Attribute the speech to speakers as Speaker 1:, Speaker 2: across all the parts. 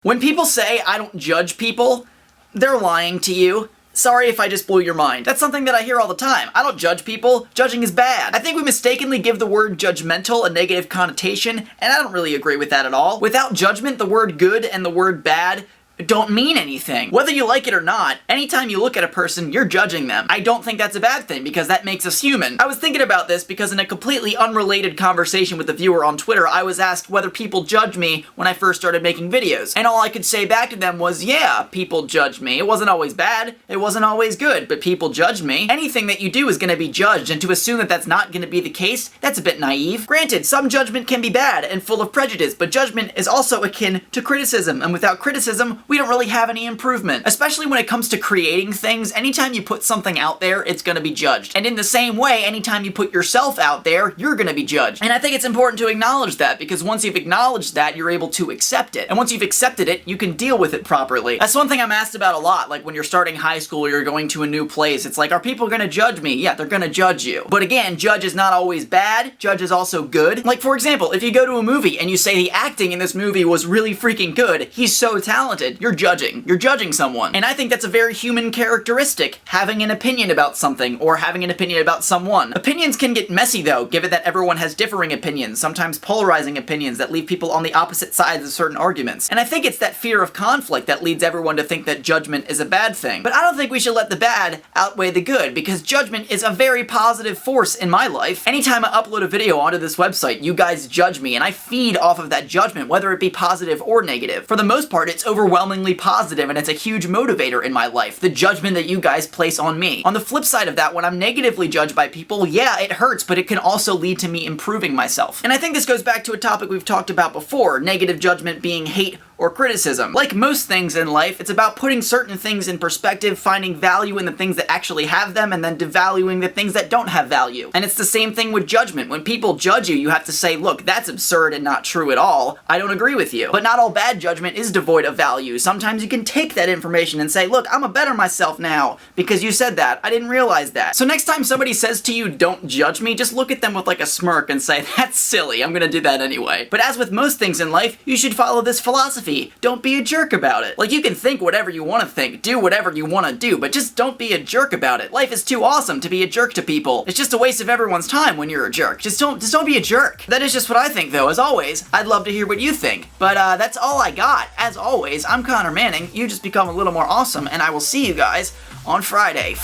Speaker 1: When people say I don't judge people, they're lying to you. Sorry if I just blew your mind. That's something that I hear all the time. I don't judge people. Judging is bad. I think we mistakenly give the word judgmental a negative connotation, and I don't really agree with that at all. Without judgment, the word good and the word bad don't mean anything. Whether you like it or not, anytime you look at a person, you're judging them. I don't think that's a bad thing because that makes us human. I was thinking about this because in a completely unrelated conversation with a viewer on Twitter, I was asked whether people judge me when I first started making videos. And all I could say back to them was, yeah, people judge me. It wasn't always bad, it wasn't always good, but people judge me. Anything that you do is gonna be judged, and to assume that that's not gonna be the case, that's a bit naive. Granted, some judgment can be bad and full of prejudice, but judgment is also akin to criticism, and without criticism, we don't really have any improvement. Especially when it comes to creating things, anytime you put something out there, it's gonna be judged. And in the same way, anytime you put yourself out there, you're gonna be judged. And I think it's important to acknowledge that, because once you've acknowledged that, you're able to accept it. And once you've accepted it, you can deal with it properly. That's one thing I'm asked about a lot, like when you're starting high school or you're going to a new place, it's like, are people gonna judge me? Yeah, they're gonna judge you. But again, judge is not always bad, judge is also good. Like for example, if you go to a movie and you say the acting in this movie was really freaking good, he's so talented, you're judging. You're judging someone. And I think that's a very human characteristic, having an opinion about something, or having an opinion about someone. Opinions can get messy though, given that everyone has differing opinions, sometimes polarizing opinions that leave people on the opposite sides of certain arguments. And I think it's that fear of conflict that leads everyone to think that judgment is a bad thing. But I don't think we should let the bad outweigh the good, because judgment is a very positive force in my life. Anytime I upload a video onto this website, you guys judge me, and I feed off of that judgment, whether it be positive or negative. For the most part, it's overwhelmingly positive, and it's a huge motivator in my life, the judgment that you guys place on me. On the flip side of that, when I'm negatively judged by people, yeah, it hurts, but it can also lead to me improving myself. And I think this goes back to a topic we've talked about before, negative judgment being hate or criticism. Like most things in life, it's about putting certain things in perspective, finding value in the things that actually have them, and then devaluing the things that don't have value. And it's the same thing with judgment. When people judge you, you have to say, look, that's absurd and not true at all. I don't agree with you. But not all bad judgment is devoid of value. Sometimes you can take that information and say, look, I'm a better myself now because you said that. I didn't realize that. So next time somebody says to you, don't judge me, just look at them with like a smirk and say, that's silly, I'm gonna do that anyway. But as with most things in life, you should follow this philosophy. Don't be a jerk about it. Like, you can think whatever you want to think, do whatever you want to do, but just don't be a jerk about it. Life is too awesome to be a jerk to people. It's just a waste of everyone's time when you're a jerk. Just don't be a jerk. That is just what I think though. As always, I'd love to hear what you think. But that's all I got. As always, I'm Connor Manning. You just become a little more awesome, and I will see you guys on Friday.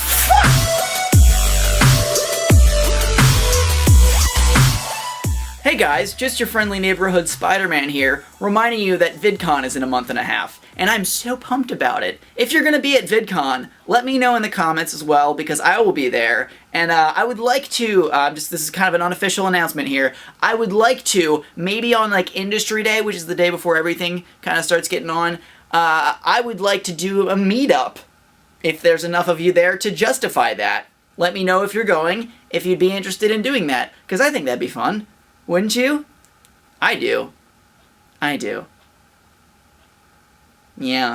Speaker 1: Hey guys, just your friendly neighborhood Spider-Man here, reminding you that VidCon is in a month and a half, and I'm so pumped about it. If you're gonna be at VidCon, let me know in the comments as well, because I will be there, and I would like to, this is kind of an unofficial announcement here, I would like to, maybe on like Industry Day, which is the day before everything kind of starts getting on, I would like to do a meetup, if there's enough of you there to justify that. Let me know if you're going, if you'd be interested in doing that, because I think that'd be fun. Wouldn't you? I do. I do. Yeah.